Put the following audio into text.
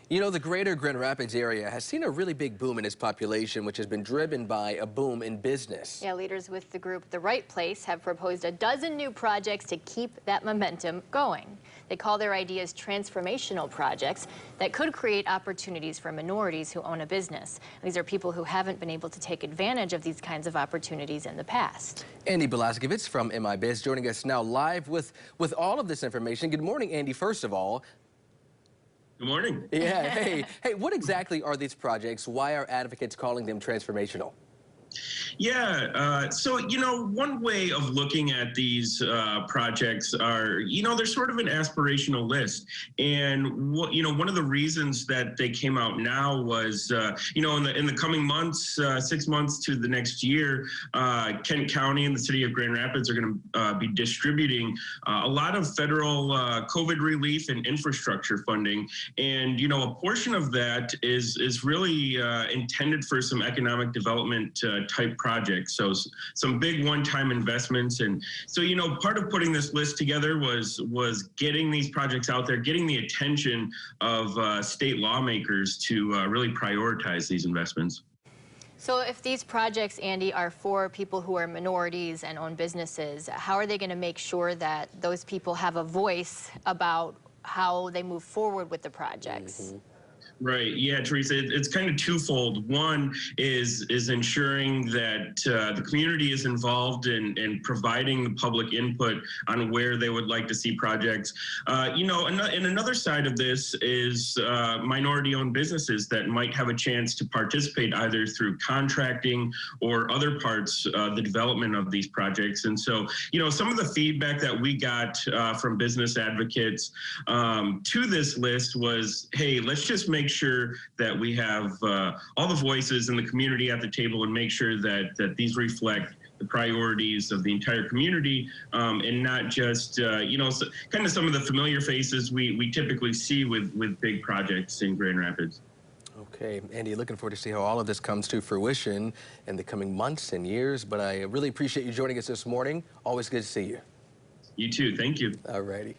You know, the greater Grand Rapids area has seen a really big boom in its population, which has been driven by a boom in business. Yeah, leaders with the group The Right Place have proposed a dozen new projects to keep that momentum going. They call their ideas transformational projects that could create opportunities for minorities who own a business. These are people who haven't been able to take advantage of these kinds of opportunities in the past. Andy Belaskevitz from MiBiz joining us now live with all of this information. Good morning, Andy, first of all. Good morning. Yeah, hey, what exactly are these projects? Why are advocates calling them transformational? Yeah, so, one way of looking at these projects are, they're sort of an aspirational list. And, one of the reasons that they came out now was, in the coming months, 6 months to the next year, Kent County and the city of Grand Rapids are going to be distributing a lot of federal COVID relief and infrastructure funding. And, a portion of that is really intended for some economic development type projects, so some big one-time investments. And so, part of putting this list together was getting these projects out there, getting the attention of state lawmakers to really prioritize these investments. So if these projects, Andy, are for people who are minorities and own businesses, how are they going to make sure that those people have a voice about how they move forward with the projects? Mm-hmm. Right. Yeah, Teresa, it's kind of twofold. One is ensuring that the community is involved in providing the public input on where they would like to see projects. And another side of this is minority-owned businesses that might have a chance to participate either through contracting or other parts of the development of these projects. And so, some of the feedback that we got from business advocates to this list was, hey, let's just make sure that we have all the voices in the community at the table and make sure that these reflect the priorities of the entire community, and not just, kind of some of the familiar faces we typically see with big projects in Grand Rapids. Okay, Andy, looking forward to see how all of this comes to fruition in the coming months and years, but I really appreciate you joining us this morning. Always good to see you. You too. Thank you. All righty.